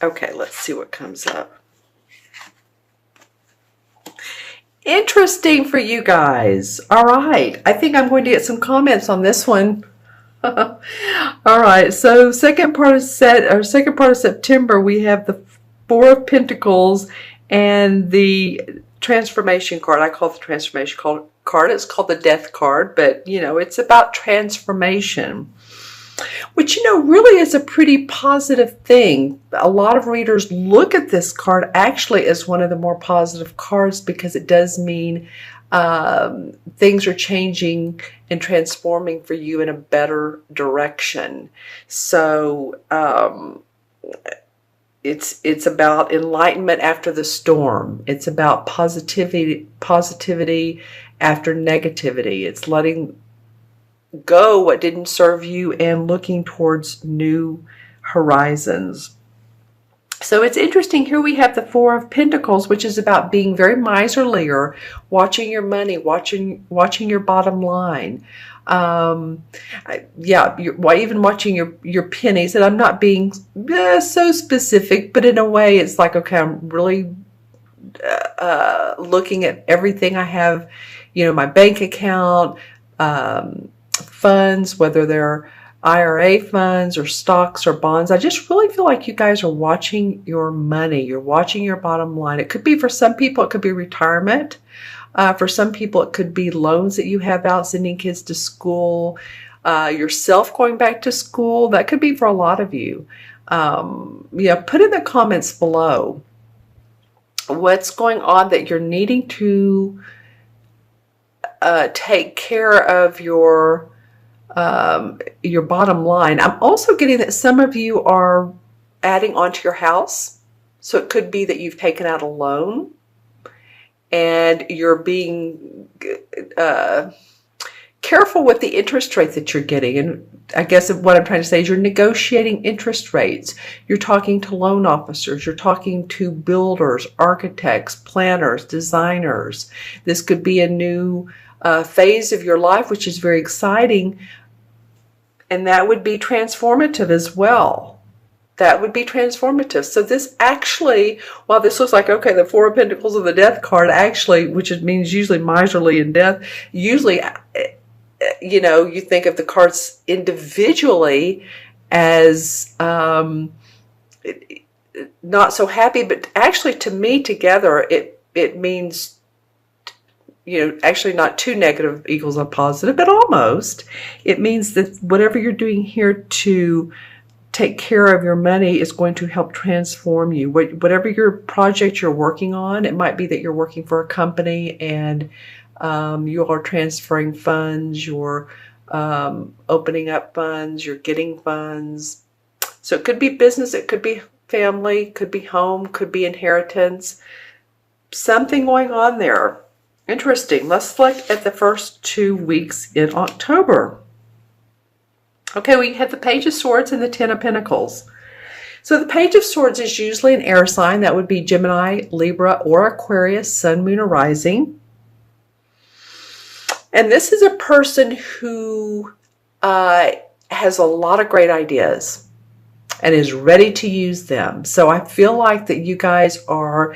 Okay, let's see what comes up. Interesting for you guys. All right. I think I'm going to get some comments on this one. All right. So second part of September, we have the Four of Pentacles and the transformation card. I call it the transformation card. It's called the Death card, but you know, it's about transformation, which, you know, really is a pretty positive thing. A lot of readers look at this card actually as one of the more positive cards because it does mean things are changing and transforming for you in a better direction. So it's about enlightenment after the storm. It's about positivity after negativity. It's letting go what didn't serve you and looking towards new horizons. So it's interesting. Here we have the Four of Pentacles, which is about being very miserly or watching your money, watching your bottom line. Yeah, even watching your pennies. And I'm not being so specific, but in a way it's like, okay, I'm really looking at everything I have, you know, my bank account, funds, whether they're IRA funds or stocks or bonds. I just really feel like you guys are watching your money. You're watching your bottom line. It could be, for some people, it could be retirement. For some people, it could be loans that you have out, sending kids to school, yourself going back to school. That could be for a lot of you. Yeah, put in the comments below what's going on that you're needing to take care of your bottom line. I'm also getting that some of you are adding onto your house. So it could be that you've taken out a loan and you're being careful with the interest rate that you're getting. And I guess what I'm trying to say is you're negotiating interest rates. You're talking to loan officers. You're talking to builders, architects, planners, designers. This could be a new phase of your life, which is very exciting. And that would be transformative as well. That would be transformative. So this actually, while this looks like, okay, the Four of Pentacles and the Death card actually, which means usually miserly and death, usually, you know, you think of the cards individually as not so happy, but actually to me together, it means, you know, actually not two negative equals a positive, but almost. It means that whatever you're doing here to take care of your money is going to help transform you. Whatever your project you're working on, it might be that you're working for a company and you are transferring funds, you're opening up funds, you're getting funds. So it could be business, it could be family, could be home, could be inheritance. Something going on there. Interesting. Let's look at the first 2 weeks in October. Okay, we have the Page of Swords and the Ten of Pentacles. So the Page of Swords is usually an air sign. That would be Gemini, Libra, or Aquarius, Sun, Moon, or Rising. And this is a person who has a lot of great ideas and is ready to use them. So I feel like that you guys are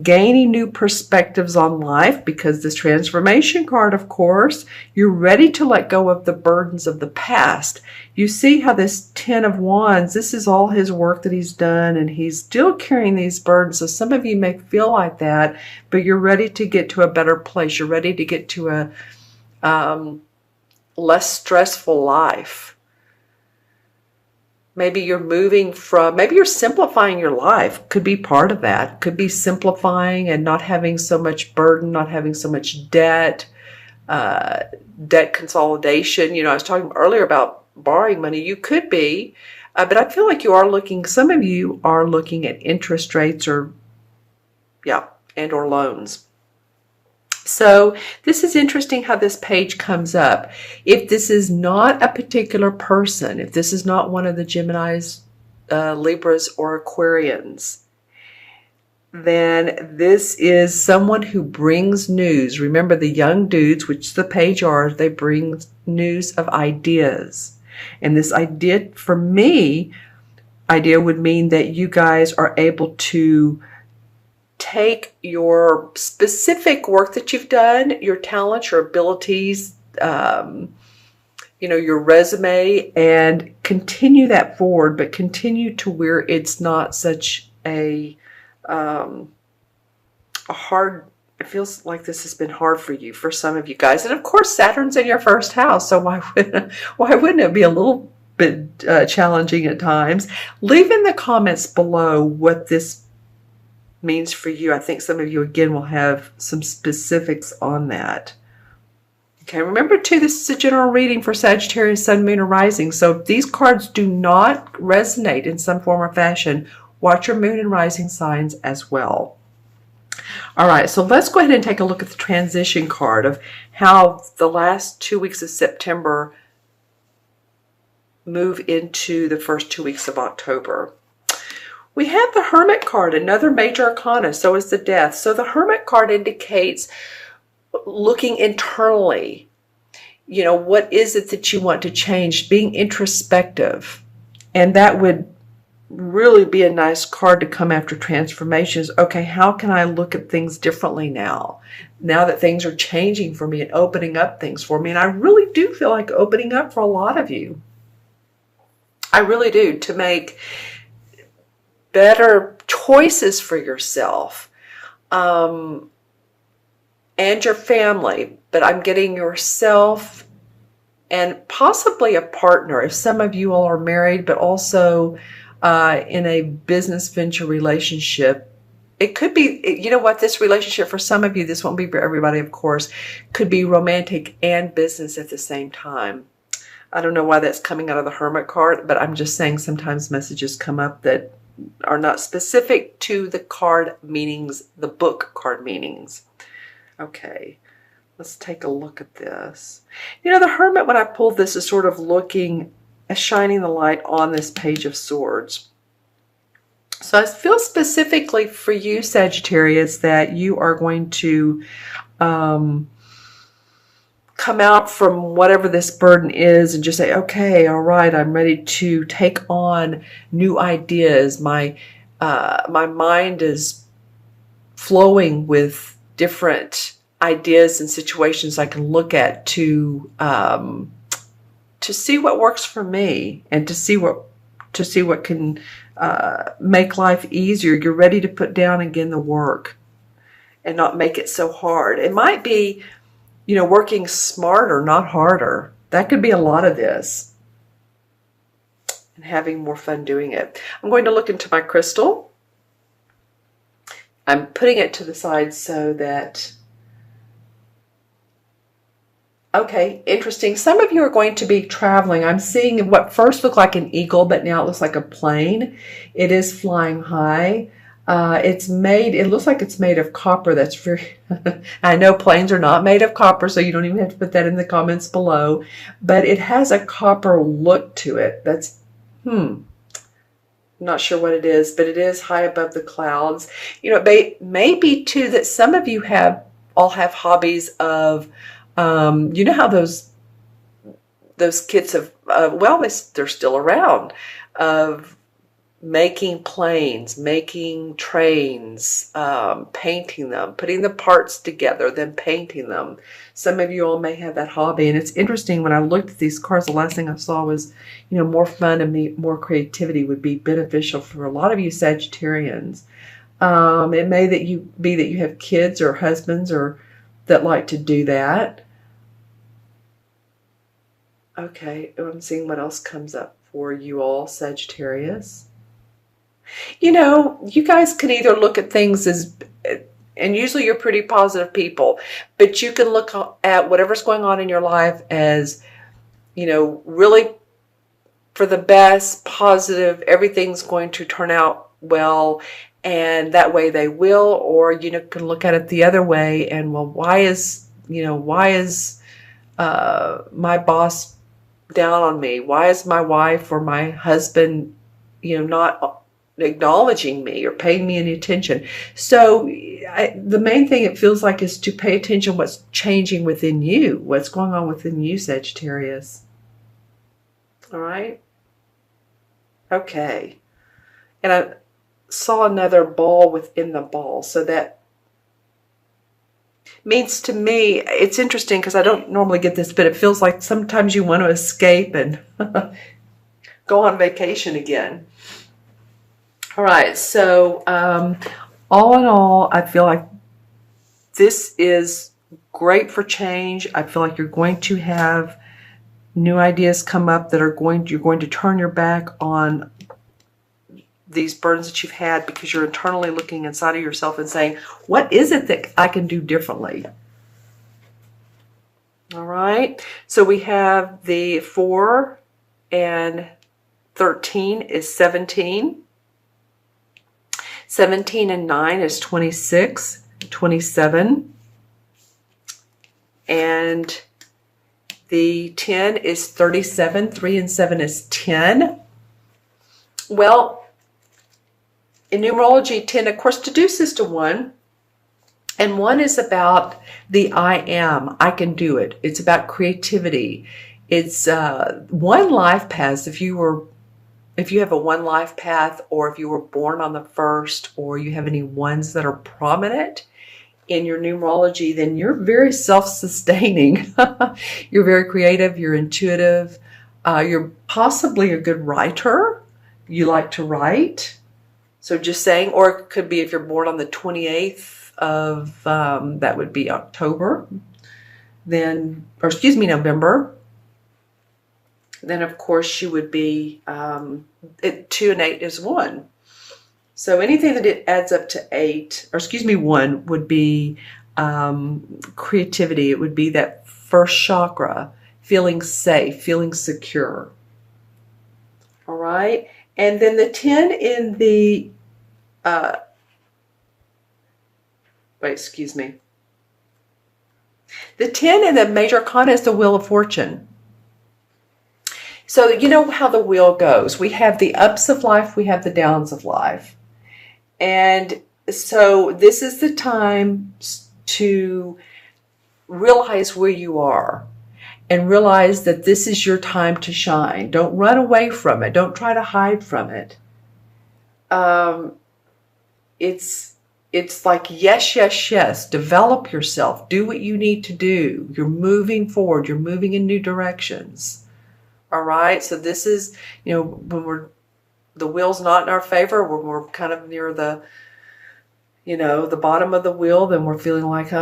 gaining new perspectives on life because this transformation card, of course, you're ready to let go of the burdens of the past. You see how this Ten of Wands, this is all his work that he's done and he's still carrying these burdens. So some of you may feel like that, but you're ready to get to a better place. You're ready to get to a less stressful life. Maybe you're maybe you're simplifying your life. Could be part of that. Could be simplifying and not having so much burden, not having so much debt, debt consolidation. You know, I was talking earlier about borrowing money. You could be, but I feel like some of you are looking at interest rates or loans. So this is interesting how this page comes up. If this is not a particular person, if this is not one of the Geminis, Libras, or Aquarians, then this is someone who brings news. Remember, the young dudes, which the page are, they bring news of ideas. And this idea, for me, idea would mean that you guys are able to take your specific work that you've done, your talents, your abilities, your resume, and continue that forward, but continue to where it's not such a hard, it feels like this has been hard for you, for some of you guys. And of course, Saturn's in your first house, so why wouldn't it be a little bit challenging at times? Leave in the comments below what this means for you. I think some of you, again, will have some specifics on that. Okay, remember too, this is a general reading for Sagittarius, Sun, Moon, or Rising. So if these cards do not resonate in some form or fashion, watch your Moon and Rising signs as well. All right, so let's go ahead and take a look at the transition card of how the last 2 weeks of September move into the first 2 weeks of October. We have the Hermit card, another major arcana, so is the Death. So the Hermit card indicates looking internally. What is it that you want to change? Being introspective. And that would really be a nice card to come after transformations. Okay, how can I look at things differently now that things are changing for me and opening up things for me? And I really do feel like opening up for a lot of you. I really do, to make better choices for yourself and your family. But I'm getting yourself and possibly a partner, if some of you all are married, but also in a business venture relationship. It could be, this relationship for some of you, this won't be for everybody, of course, could be romantic and business at the same time. I don't know why that's coming out of the Hermit card, but I'm just saying sometimes messages come up that are not specific to the card meanings, the book card meanings. Okay, let's take a look at this. The Hermit, when I pulled this, is sort of looking, shining the light on this Page of Swords. So I feel specifically for you, Sagittarius, that you are going to come out from whatever this burden is and just say, okay, all right, I'm ready to take on new ideas. My mind is flowing with different ideas and situations I can look at to see what works for me and to see what can make life easier. You're ready to put down again the work and not make it so hard. It might be, working smarter, not harder. That could be a lot of this. And having more fun doing it. I'm going to look into my crystal. I'm putting it to the side so that... Okay, interesting. Some of you are going to be traveling. I'm seeing what first looked like an eagle, but now it looks like a plane. It is flying high. It looks like it's made of copper. That's very, I know planes are not made of copper, so you don't even have to put that in the comments below, but it has a copper look to it. That's, I'm not sure what it is, but it is high above the clouds. It may be too that some of you all have hobbies of, how those kids have, they're still around, of making planes, making trains, painting them, putting the parts together, then painting them. Some of you all may have that hobby. And it's interesting, when I looked at these cards, the last thing I saw was, more fun and more creativity would be beneficial for a lot of you Sagittarians. It may be that you have kids or husbands or that like to do that. Okay, I'm seeing what else comes up for you all, Sagittarius. You guys can either look at things as, and usually you're pretty positive people, but you can look at whatever's going on in your life as, really for the best, positive, everything's going to turn out well, and that way they will. Or you can look at it the other way and, well, why is my boss down on me? Why is my wife or my husband, not acknowledging me or paying me any attention? So the main thing it feels like is to pay attention what's changing within you, what's going on within you, Sagittarius. All right? Okay. And I saw another ball within the ball. So that means to me, it's interesting because I don't normally get this, but it feels like sometimes you want to escape and go on vacation again. All right, so all in all, I feel like this is great for change. I feel like you're going to have new ideas come up that are you're going to turn your back on these burdens that you've had because you're internally looking inside of yourself and saying, what is it that I can do differently? All right, so we have the 4 and 13 is 17. 17 and 9 is 26, 27. And the 10 is 37. 3 and 7 is 10. Well, in numerology, 10, of course, deduces to 1. And 1 is about the I am. I can do it. It's about creativity. It's one life path. If you have a 1 life path, or if you were born on the 1st, or you have any 1s that are prominent in your numerology, then you're very self-sustaining. You're very creative. You're intuitive. You're possibly a good writer. You like to write. So just saying, or it could be if you're born on the 28th of, that would be October, then, or excuse me, November. Then of course you would be, 2 and 8 is 1. So anything that it adds up to 8, or excuse me, 1 would be creativity. It would be that first chakra, feeling safe, feeling secure. All right. And then the 10 in the, The 10 in the major arcana is the Wheel of Fortune. So you know how the wheel goes. We have the ups of life, we have the downs of life. And so this is the time to realize where you are and realize that this is your time to shine. Don't run away from it. Don't try to hide from it. It's like, yes, yes, yes. Develop yourself. Do what you need to do. You're moving forward. You're moving in new directions. All right. So this is, when the wheel's not in our favor, when we're kind of near the, the bottom of the wheel, then we're feeling like,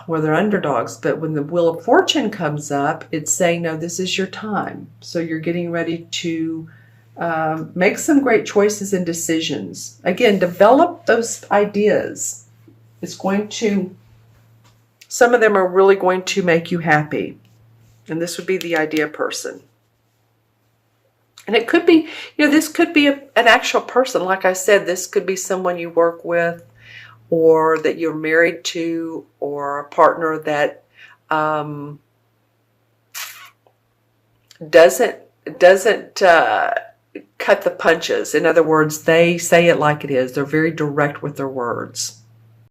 we're the underdogs. But when the Wheel of Fortune comes up, it's saying, no, this is your time. So you're getting ready to make some great choices and decisions. Again, develop those ideas. Some of them are really going to make you happy. And this would be the idea person. And it could be, this could be an actual person. Like I said, this could be someone you work with, or that you're married to, or a partner that doesn't cut the punches. In other words, they say it like it is. They're very direct with their words.